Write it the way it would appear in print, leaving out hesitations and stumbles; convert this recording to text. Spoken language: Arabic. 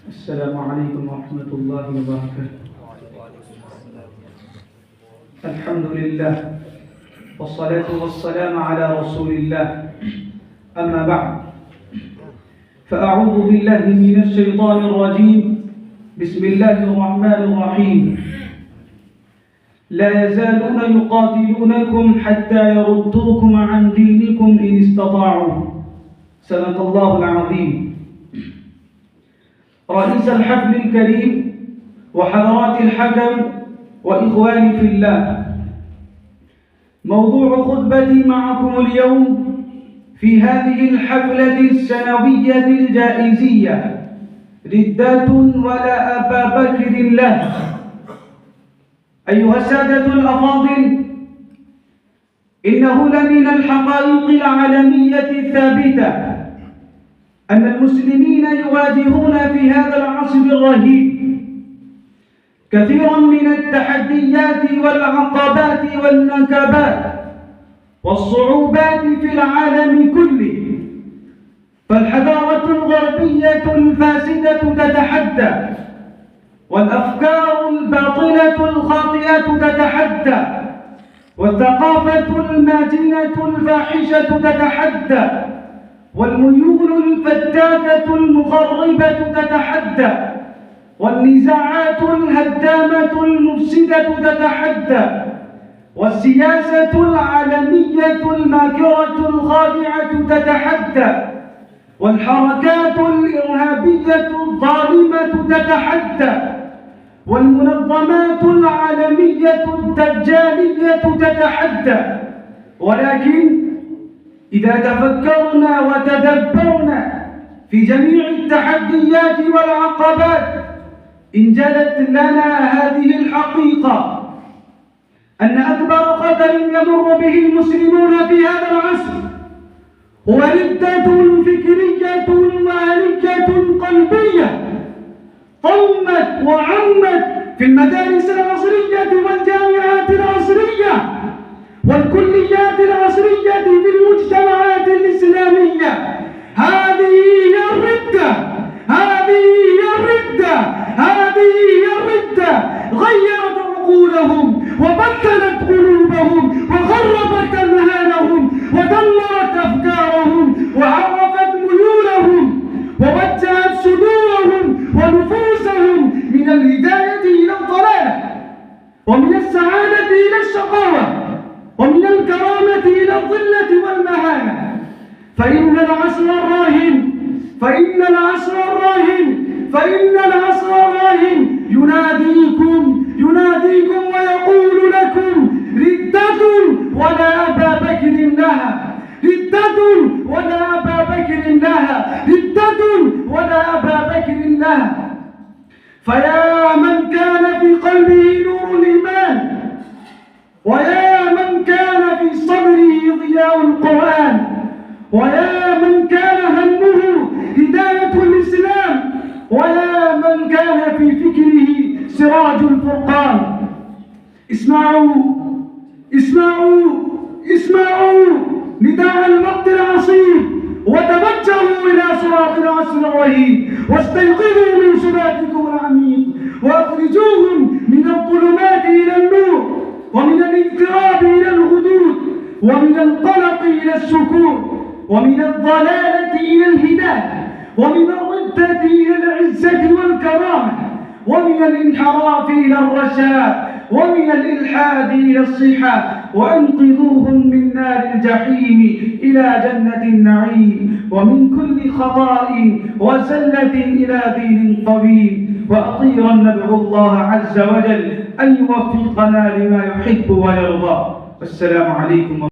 السلام عليكم ورحمة الله وبركاته. الحمد لله والصلاة والسلام على رسول الله. أما بعد، فأعوذ بالله من الشيطان الرجيم. بسم الله الرحمن الرحيم. لا يزالون يقاتلونكم حتى يردوكم عن دينكم إن استطاعوا. صدق الله العظيم. رئيس الحفل الكريم وحضرات الحكم وإخواني في الله، موضوع خطبتي معكم اليوم في هذه الحفلة السنوية الجائزية ردة ولا أبا بكر له. أيها السادة الأفاضل، إنه لمن الحقائق العالمية الثابتة أن المسلمين يواجهون في هذا العصر الرهيب كثيرا من التحديات والعقبات والنكبات والصعوبات في العالم كله. فالحضارة الغربية الفاسدة تتحدى، والأفكار الباطلة الخاطئة تتحدى، والثقافة الماجنة الفاحشة تتحدى، والميول الفتاكة المخربة تتحدى، والنزاعات الهدامة المفسدة تتحدى، والسياسة العالمية الماكرة الخادعة تتحدى، والحركات الإرهابية الظالمة تتحدى، والمنظمات العالمية الدجالية تتحدى. ولكن إذا تفكرنا وتدبرنا في جميع التحديات والعقبات، انجلت لنا هذه الحقيقة: أن أكبر خطر يمر به المسلمون في هذا العصر هو ردة فكرية وآلية قلبية طمت وعمت في المدارس العصرية والجامعات العصرية والكليات العصرية في المجتمعات الإسلامية. هذه هي الردة، هذه هي الردة، هذه هي الردة. غيرت عقولهم وبدلت قلوبهم وخربت أذهانهم ودمرت أفكارهم وعرفت ميولهم ووجهت صدورهم ونفوسهم من الهداية إلى الضلالة، ومن السعادة إلى الشقاوة، ومن الكرامة إلى الظلة والمهانة. فإن العصر الراهن يناديكم ويقول لكم: ردة ولا أبا بكر لها، ردة ولا أبا بكر لها، ردة ولا أبا بكر لها. فيا من كان في قلبه نور الإيمان، ويا من كان في صدره ضياء القرآن، ويا من كان همه هداية الإسلام، ويا من كان في فكره سراج الفرقان، اسمعوا نداء الوقت العصيب، وتوجهوا إلى صراط العصر الرهيب، واستيقظوا من سباتكم العميق، وأخرجوهم من الظلمات إلى النور، ومن الاضطراب إلى الهدوء، ومن القلق إلى السكون، ومن الضلالة إلى الهداية، ومن الردة إلى العزة والكرامة، ومن الانحراف إلى الرشاد، ومن الإلحاد إلى الصحة. وأنقذوهم من نار الجحيم إلى جنة النعيم، ومن كل خطاء وزلة إلى دين قويم. وأخيرا ندعو الله عز وجل أن يوفقنا لما يحب ويرضى. والسلام عليكم.